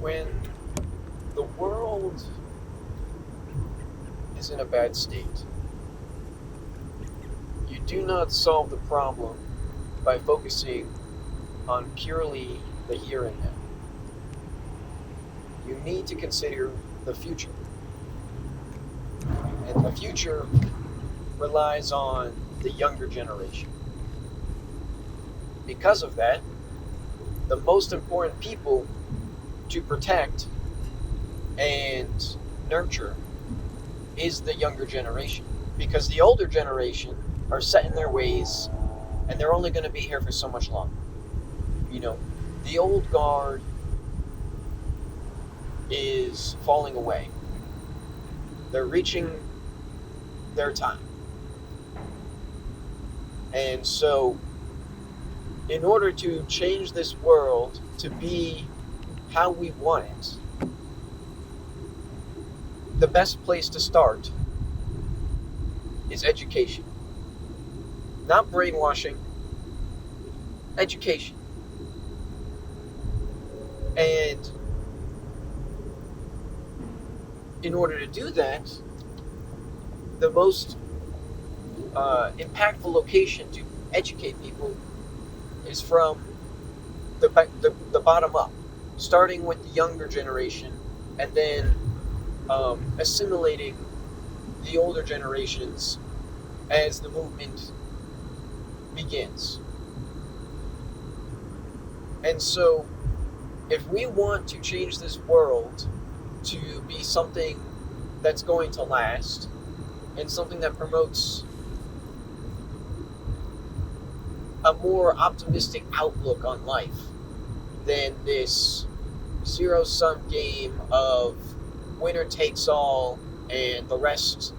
When the world is in a bad state, you do not solve the problem by focusing on purely the here and now. You need to consider the future. And the future relies on the younger generation. Because of that, the most important people to protect and nurture is the younger generation. Because the older generation are set in their ways and they're only going to be here for so much longer. You know, the old guard is falling away. They're reaching their time. And so, in order to change this world to be how we want it, the best place to start is education. Not brainwashing, education. And in order to do that, the most impactful location to educate people is from the bottom up, starting with the younger generation and then assimilating the older generations as the movement begins. And so, if we want to change this world to be something that's going to last and something that promotes a more optimistic outlook on life than this zero-sum game of winner takes all and the rest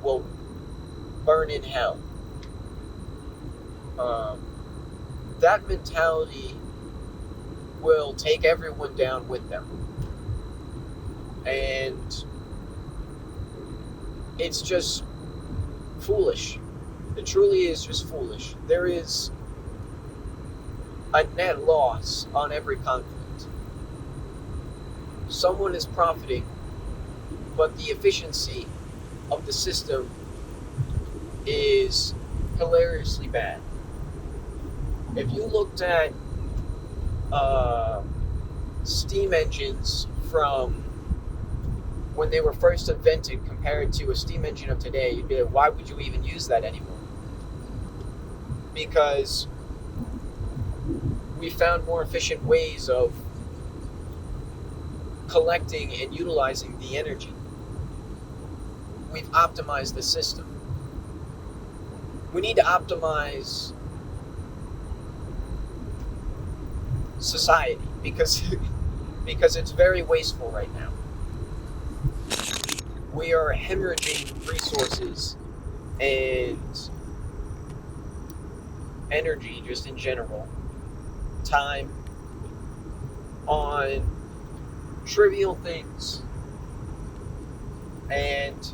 will burn in hell. That mentality will take everyone down with them. And it's just foolish. It truly is just foolish. There is a net loss on every conflict. Someone is profiting, but the efficiency of the system is hilariously bad. If you looked at steam engines from when they were first invented compared to a steam engine of today, you'd be like, why would you even use that anymore? Because we found more efficient ways of collecting and utilizing the energy. We've optimized the system. We need to optimize society because it's very wasteful right now. We are hemorrhaging resources and energy just in general, time, on trivial things and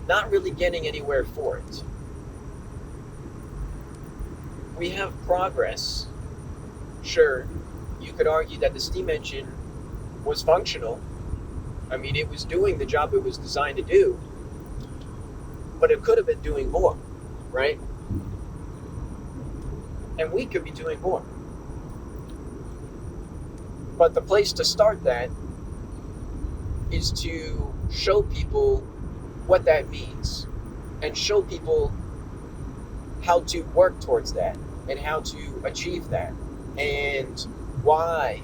not really getting anywhere for it. We have progress. Sure, you could argue that the steam engine was functional. I mean, it was doing the job it was designed to do, but it could have been doing more, right? And we could be doing more. But the place to start that is to show people what that means and show people how to work towards that and how to achieve that and why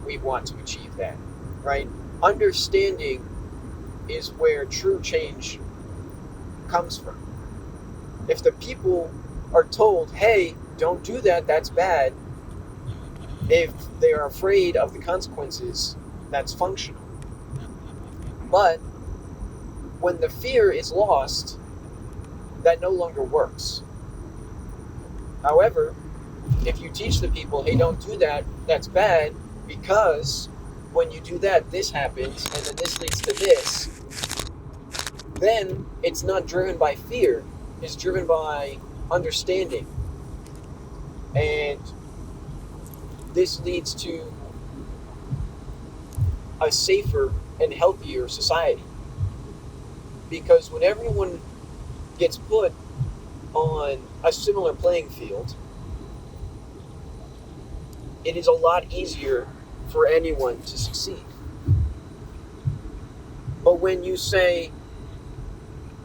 we want to achieve that, right? Understanding is where true change comes from. If the people are told, hey, don't do that, that's bad, if they are afraid of the consequences, that's functional. But when the fear is lost, that no longer works. However, if you teach the people, hey, don't do that, that's bad, because when you do that, this happens, and then this leads to this, then it's not driven by fear, it's driven by understanding. And this leads to a safer and healthier society. Because when everyone gets put on a similar playing field, it is a lot easier for anyone to succeed. But when you say,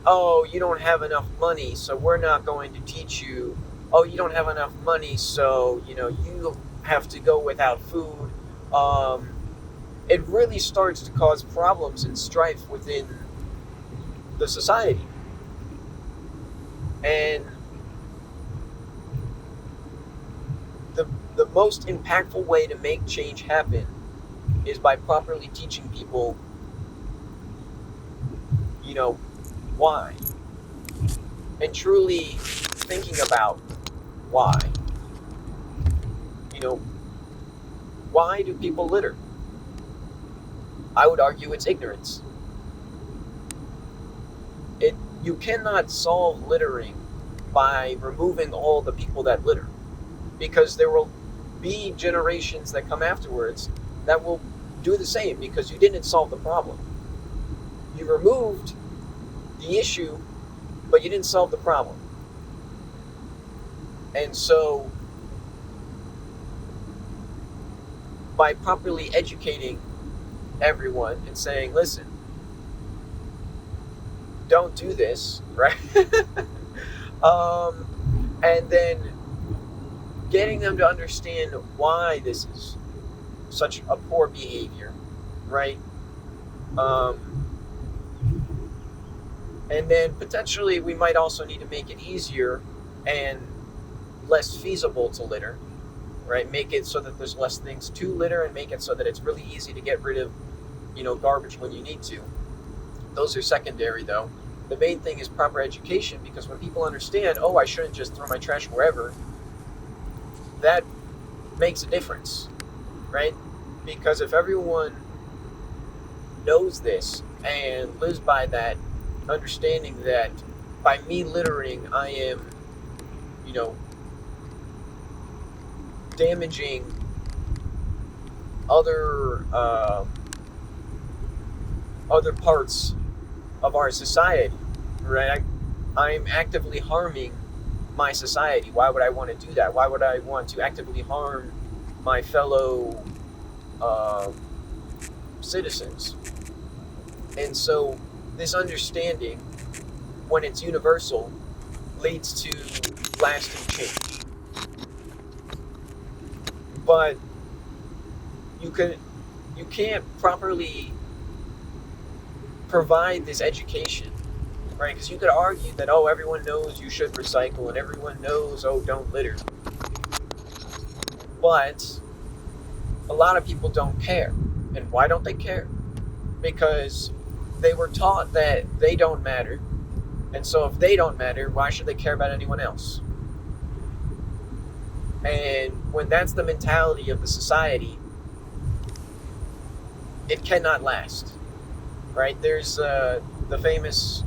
oh, you don't have enough money, so we're not going to teach you. Oh, you don't have enough money, so you have to go without food. It really starts to cause problems and strife within the society. And the most impactful way to make change happen is by properly teaching people, why. And truly thinking about why. Why do people litter? I would argue it's ignorance. You cannot solve littering by removing all the people that litter, because there will be generations that come afterwards that will do the same, because you didn't solve the problem. You removed the issue, but you didn't solve the problem. And so, by properly educating everyone and saying, listen, don't do this, right? And then getting them to understand why this is such a poor behavior, right? And then potentially we might also need to make it easier and less feasible to litter, right? Make it so that there's less things to litter, and make it so that it's really easy to get rid of, garbage when you need to. Those are secondary, though. The main thing is proper education, because when people understand, oh, I shouldn't just throw my trash wherever, that makes a difference, right? Because if everyone knows this and lives by that, understanding that by me littering, I am, damaging other parts of our society, right? I'm actively harming my society. Why would I want to do that? Why would I want to actively harm my fellow citizens? And so this understanding, when it's universal, leads to lasting change. But you can't properly provide this education, right? Because you could argue that, oh, everyone knows you should recycle, and everyone knows, oh, don't litter. But a lot of people don't care. And why don't they care? Because they were taught that they don't matter. And so if they don't matter, why should they care about anyone else? And when that's the mentality of the society, it cannot last, right? There's the famous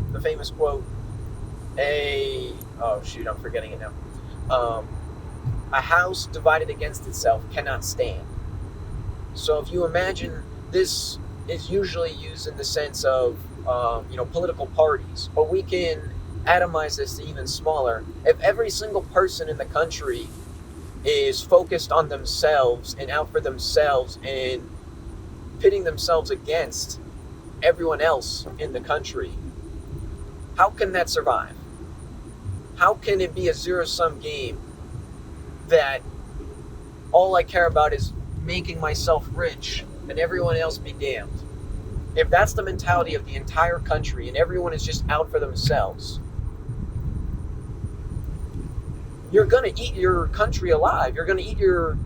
quote, I'm forgetting it now. A house divided against itself cannot stand. So if you imagine, this is usually used in the sense of political parties, but we can atomize this to even smaller. If every single person in the country is focused on themselves and out for themselves and pitting themselves against everyone else in the country, how can that survive? How can it be a zero-sum game that all I care about is making myself rich and everyone else be damned? If that's the mentality of the entire country and everyone is just out for themselves, you're going to eat your country alive. You're going to eat your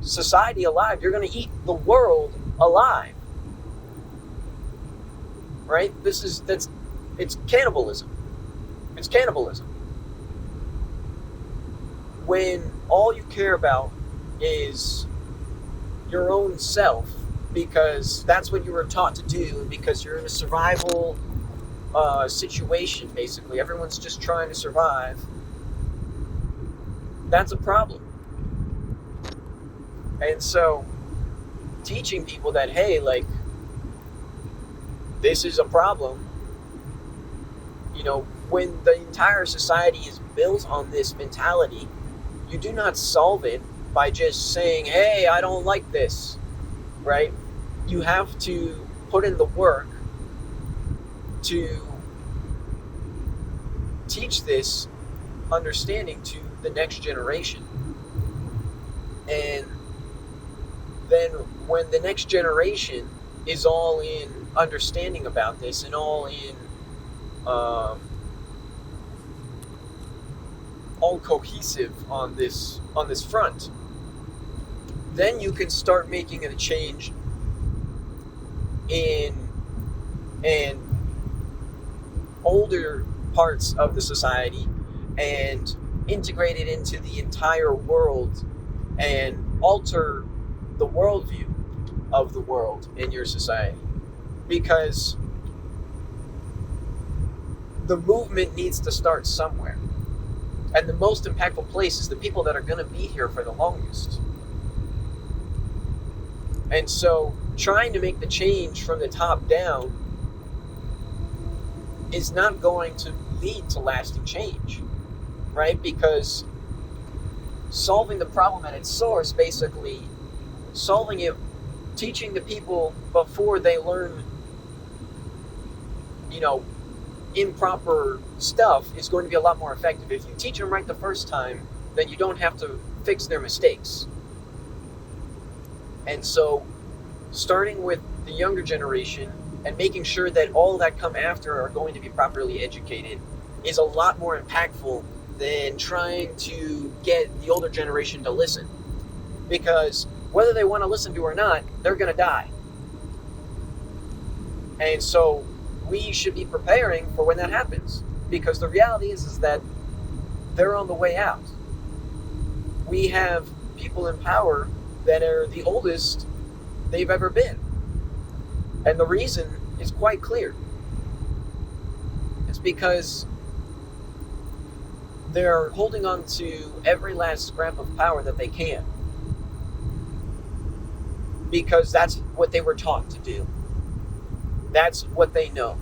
society alive. You're going to eat the world alive. Right? It's cannibalism. It's cannibalism. When all you care about is your own self, because that's what you were taught to do, because you're in a survival situation, basically. Everyone's just trying to survive. That's a problem. And so, teaching people that, hey, like, this is a problem. When the entire society is built on this mentality, you do not solve it by just saying, hey, I don't like this, right? You have to put in the work to teach this understanding to the next generation. And then when the next generation is all in understanding about this and all in all cohesive on this front, then you can start making a change in older parts of the society and integrate it into the entire world and alter the worldview of the world in your society. Because the movement needs to start somewhere. And the most impactful place is the people that are going to be here for the longest. And so trying to make the change from the top down is not going to lead to lasting change, right? Because solving the problem at its source, basically solving it, teaching the people before they learn, improper stuff, is going to be a lot more effective. If you teach them right the first time, then you don't have to fix their mistakes. And so starting with the younger generation and making sure that all that come after are going to be properly educated is a lot more impactful than trying to get the older generation to listen. Because whether they want to listen to or not, they're going to die. And so we should be preparing for when that happens, because the reality is that they're on the way out. We have people in power that are the oldest they've ever been. And the reason is quite clear. It's because they're holding on to every last scrap of power that they can. Because that's what they were taught to do. That's what they know.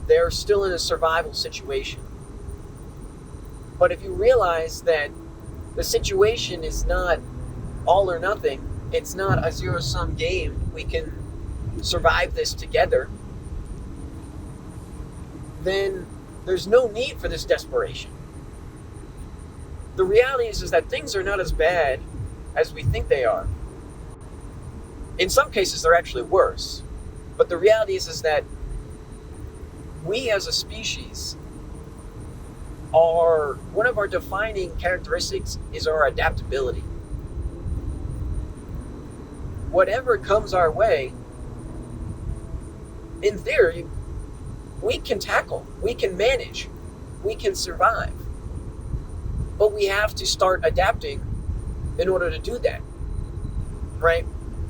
They're still in a survival situation. But if you realize that the situation is not all or nothing, it's not a zero-sum game, we can survive this together, then there's no need for this desperation. The reality is that things are not as bad as we think they are. In some cases, they're actually worse. But the reality is that we as a species are, one of our defining characteristics is our adaptability. Whatever comes our way, in theory, we can tackle, we can manage, we can survive. But we have to start adapting in order to do that, right?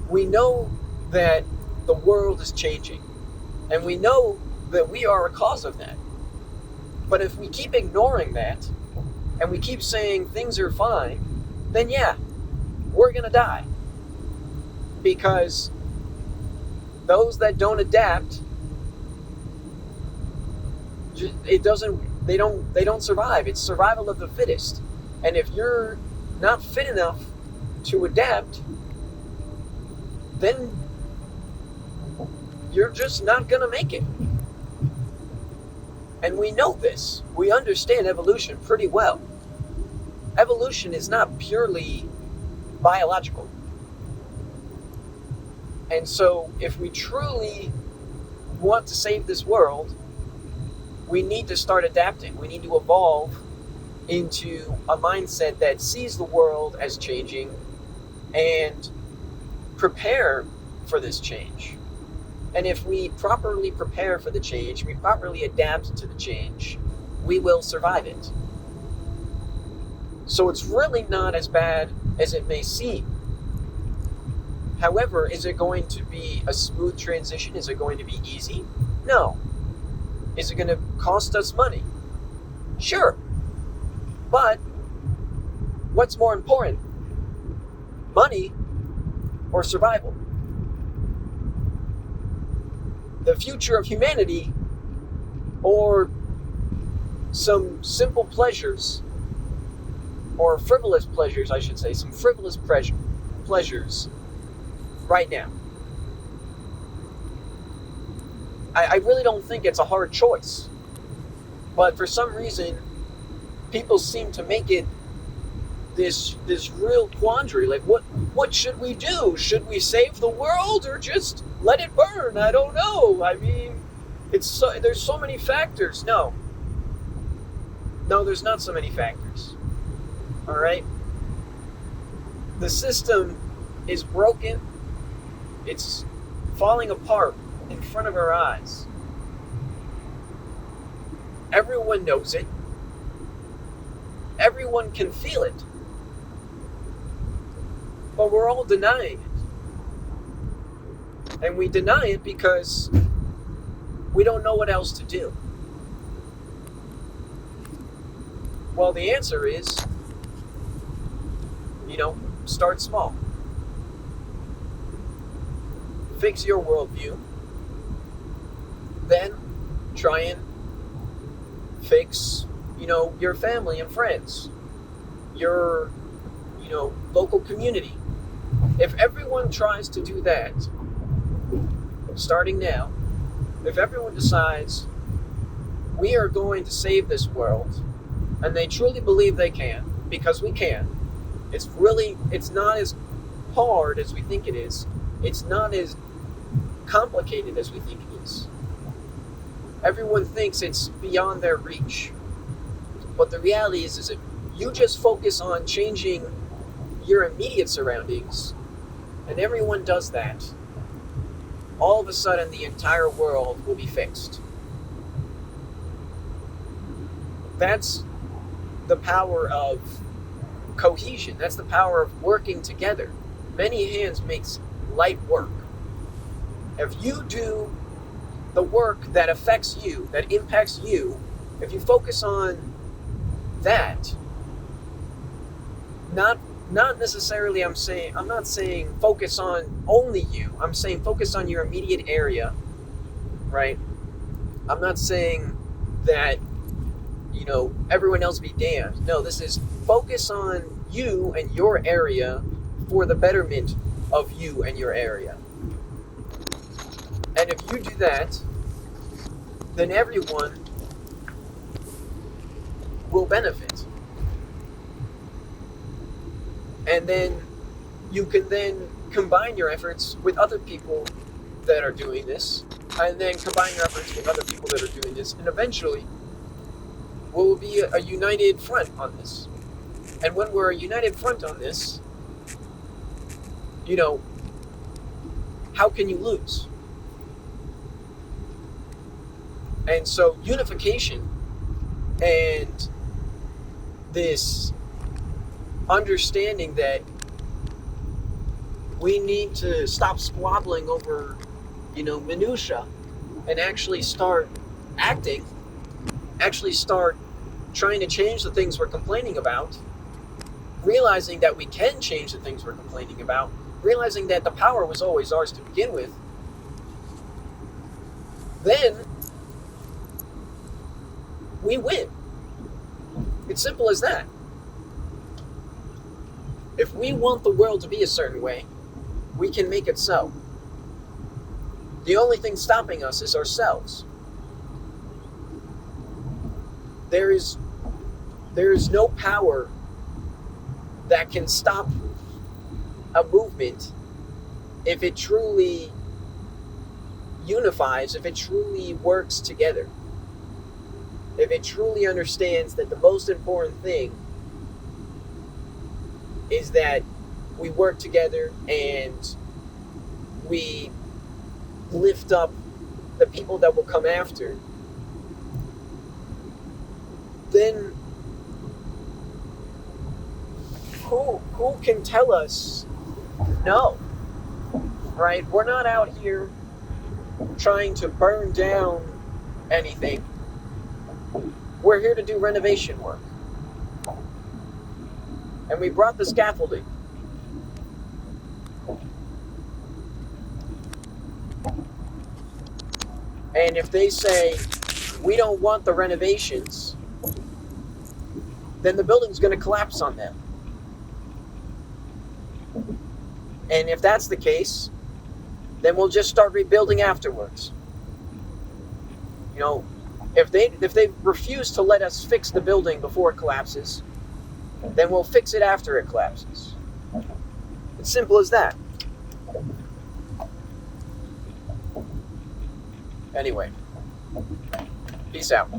We know that the world is changing, and we know that we are a cause of that. But if we keep ignoring that, and we keep saying things are fine, then yeah, we're gonna die. Because those that don't adapt, they don't survive. It's survival of the fittest. And if you're not fit enough to adapt, then you're just not gonna make it. And we know this. We understand evolution pretty well. Evolution is not purely biological. And so if we truly want to save this world, we need to start adapting. We need to evolve into a mindset that sees the world as changing and prepare for this change. And if we properly prepare for the change, we properly adapt to the change, we will survive it. So it's really not as bad as it may seem. However, is it going to be a smooth transition? Is it going to be easy? No. Is it going to cost us money? Sure. But what's more important? Money or survival? the future of humanity, or some simple pleasures, or frivolous pleasures, I should say, some frivolous pleasures right now. I really don't think it's a hard choice. But for some reason, people seem to make it this real quandary. Like, what should we do? Should we save the world or just let it burn? I don't know. I mean, there's so many factors. No, there's not so many factors. All right? The system is broken. It's falling apart in front of our eyes. Everyone knows it. Everyone can feel it. But we're all denying it. And we deny it because we don't know what else to do. Well, the answer is, start small. Fix your worldview. Then try and fix, your family and friends, your, local community. If everyone tries to do that, starting now, if everyone decides we are going to save this world, and they truly believe they can, because we can, it's not as hard as we think it is. It's not as complicated as we think it is. Everyone thinks it's beyond their reach. But the reality is if you just focus on changing your immediate surroundings, and everyone does that, all of a sudden the entire world will be fixed. That's the power of cohesion. That's the power of working together. Many hands makes light work. If you do the work that affects you, that impacts you, if you focus on that, not necessarily I'm not saying focus on only you. I'm saying focus on your immediate area, right? I'm not saying that, everyone else be damned. No, this is focus on you and your area for the betterment of you and your area. And if you do that, then everyone will benefit. And then you can then combine your efforts with other people that are doing this, and then combine your efforts with other people that are doing this, and eventually we'll be a united front on this. And when we're a united front on this, how can you lose? And so unification and this understanding that we need to stop squabbling over, minutia, and actually start acting, actually start trying to change the things we're complaining about, realizing that we can change the things we're complaining about, realizing that the power was always ours to begin with, then we win. It's simple as that. If we want the world to be a certain way, we can make it so. The only thing stopping us is ourselves. There is no power that can stop a movement if it truly unifies, if it truly works together, if it truly understands that the most important thing is that we work together and we lift up the people that will come after, then who can tell us no? Right? We're not out here trying to burn down anything. We're here to do renovation work. And we brought the scaffolding. And if they say, we don't want the renovations, then the building's going to collapse on them. And if that's the case, then we'll just start rebuilding afterwards. You know, if they refuse to let us fix the building before it collapses, then we'll fix it after it collapses. It's simple as that. Anyway, peace out.